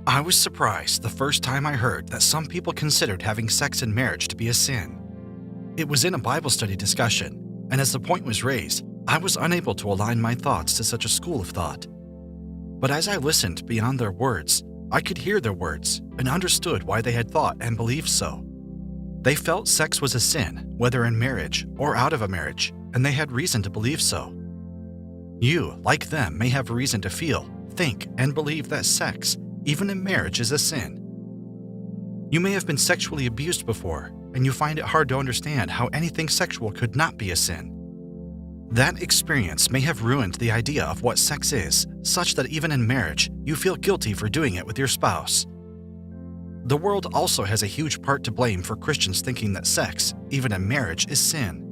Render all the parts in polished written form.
I was surprised the first time I heard that some people considered having sex in marriage to be a sin. It was in a Bible study discussion, and as the point was raised, I was unable to align my thoughts to such a school of thought. But as I listened beyond their words, I could hear their words and understood why they had thought and believed so. They felt sex was a sin, whether in marriage or out of a marriage, and they had reason to believe so. You, like them, may have reason to feel, think, and believe that sex, even in marriage, is a sin. You may have been sexually abused before, and you find it hard to understand how anything sexual could not be a sin. That experience may have ruined the idea of what sex is, such that even in marriage, you feel guilty for doing it with your spouse. The world also has a huge part to blame for Christians thinking that sex, even in marriage, is sin.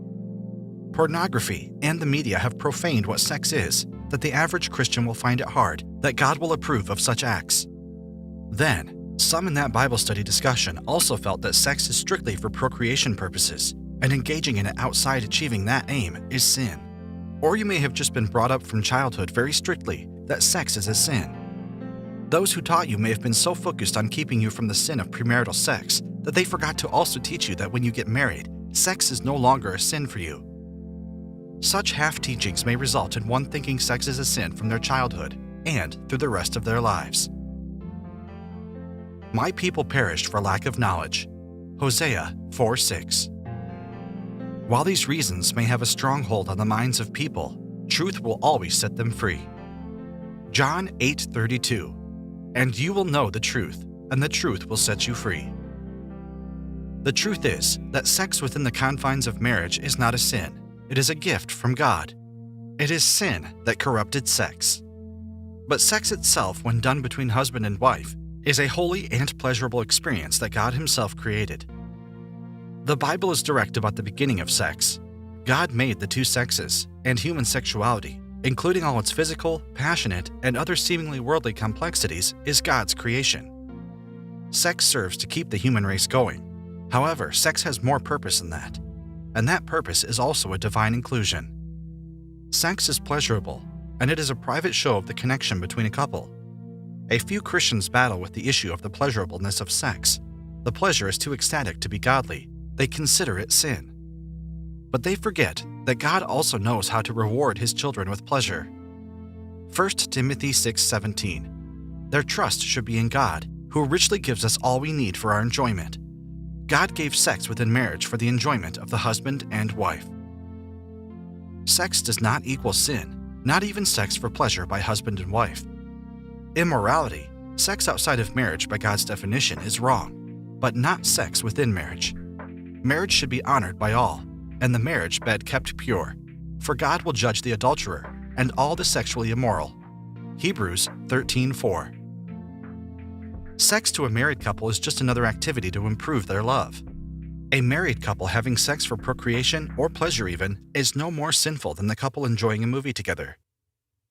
Pornography and the media have profaned what sex is, that the average Christian will find it hard that God will approve of such acts. Then, some in that Bible study discussion also felt that sex is strictly for procreation purposes, and engaging in it outside achieving that aim is sin. Or you may have just been brought up from childhood very strictly that sex is a sin. Those who taught you may have been so focused on keeping you from the sin of premarital sex that they forgot to also teach you that when you get married, sex is no longer a sin for you. Such half-teachings may result in one thinking sex is a sin from their childhood and through the rest of their lives. My people perished for lack of knowledge. Hosea 4:6. While these reasons may have a strong hold on the minds of people, truth will always set them free. John 8:32. And you will know the truth, and the truth will set you free. The truth is that sex within the confines of marriage is not a sin. It is a gift from God. It is sin that corrupted sex. But sex itself, when done between husband and wife, is a holy and pleasurable experience that God Himself created. The Bible is direct about the beginning of sex. God made the two sexes and human sexuality, including all its physical, passionate, and other seemingly worldly complexities, is God's creation. Sex serves to keep the human race going. However, sex has more purpose than that, and that purpose is also a divine inclusion. Sex is pleasurable, and it is a private show of the connection between a couple. A few Christians battle with the issue of the pleasurableness of sex. The pleasure is too ecstatic to be godly. They consider it sin. But they forget that God also knows how to reward His children with pleasure. 1 Timothy 6:17. Their trust should be in God, who richly gives us all we need for our enjoyment. God gave sex within marriage for the enjoyment of the husband and wife. Sex does not equal sin, not even sex for pleasure by husband and wife. Immorality, sex outside of marriage by God's definition, is wrong, but not sex within marriage. Marriage should be honored by all, and the marriage bed kept pure, for God will judge the adulterer and all the sexually immoral. Hebrews 13:4. Sex to a married couple is just another activity to improve their love. A married couple having sex for procreation, or pleasure even, is no more sinful than the couple enjoying a movie together.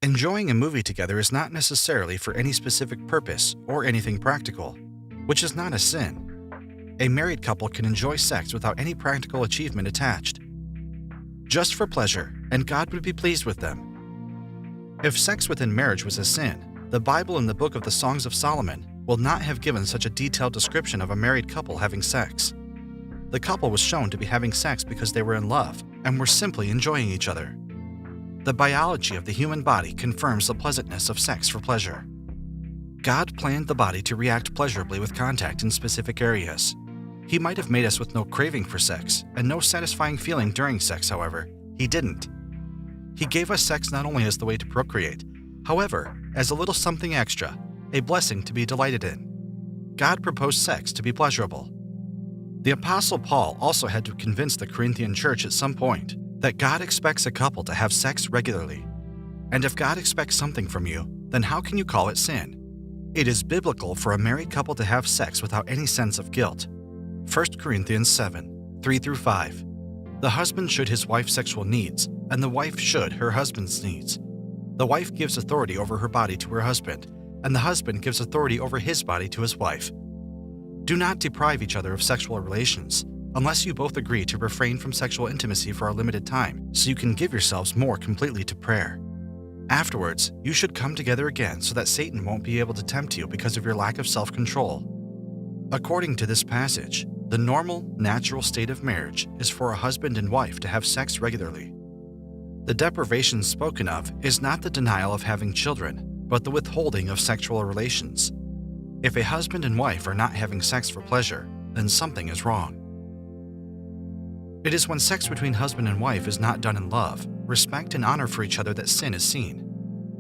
Enjoying a movie together is not necessarily for any specific purpose or anything practical, which is not a sin. A married couple can enjoy sex without any practical achievement attached, just for pleasure, and God would be pleased with them. If sex within marriage was a sin, the Bible in the book of the Songs of Solomon will not have given such a detailed description of a married couple having sex. The couple was shown to be having sex because they were in love and were simply enjoying each other. The biology of the human body confirms the pleasantness of sex for pleasure. God planned the body to react pleasurably with contact in specific areas. He might have made us with no craving for sex and no satisfying feeling during sex, however. He didn't. He gave us sex not only as the way to procreate, however, as a little something extra, a blessing to be delighted in. God proposed sex to be pleasurable. The Apostle Paul also had to convince the Corinthian church at some point that God expects a couple to have sex regularly. And if God expects something from you, then how can you call it sin? It is biblical for a married couple to have sex without any sense of guilt. 1 Corinthians 7:3-5. The husband should his wife's sexual needs, and the wife should her husband's needs. The wife gives authority over her body to her husband, and the husband gives authority over his body to his wife. Do not deprive each other of sexual relations, unless you both agree to refrain from sexual intimacy for a limited time, so you can give yourselves more completely to prayer. Afterwards, you should come together again so that Satan won't be able to tempt you because of your lack of self-control. According to this passage, the normal, natural state of marriage is for a husband and wife to have sex regularly. The deprivation spoken of is not the denial of having children, but the withholding of sexual relations. If a husband and wife are not having sex for pleasure, then something is wrong. It is when sex between husband and wife is not done in love, respect, and honor for each other that sin is seen.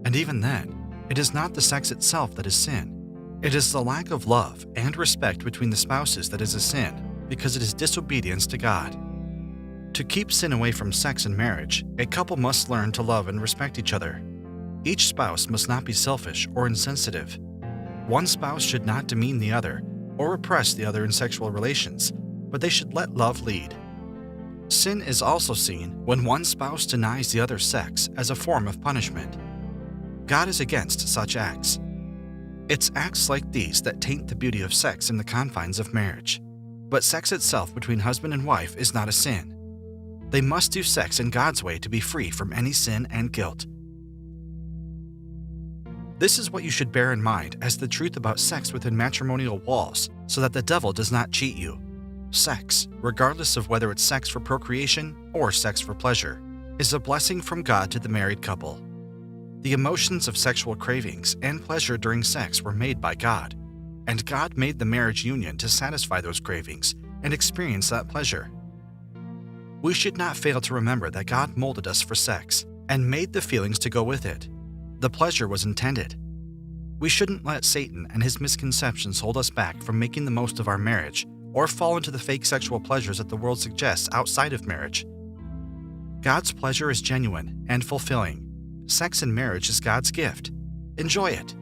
And even then, it is not the sex itself that is sin. It is the lack of love and respect between the spouses that is a sin, because it is disobedience to God. To keep sin away from sex and marriage, a couple must learn to love and respect each other. Each spouse must not be selfish or insensitive. One spouse should not demean the other or oppress the other in sexual relations, but they should let love lead. Sin is also seen when one spouse denies the other sex as a form of punishment. God is against such acts. It's acts like these that taint the beauty of sex in the confines of marriage. But sex itself between husband and wife is not a sin. They must do sex in God's way to be free from any sin and guilt. This is what you should bear in mind as the truth about sex within matrimonial walls, so that the devil does not cheat you. Sex, regardless of whether it's sex for procreation or sex for pleasure, is a blessing from God to the married couple. The emotions of sexual cravings and pleasure during sex were made by God, and God made the marriage union to satisfy those cravings and experience that pleasure. We should not fail to remember that God molded us for sex and made the feelings to go with it. The pleasure was intended. We shouldn't let Satan and his misconceptions hold us back from making the most of our marriage or fall into the fake sexual pleasures that the world suggests outside of marriage. God's pleasure is genuine and fulfilling. Sex in marriage is God's gift. Enjoy it.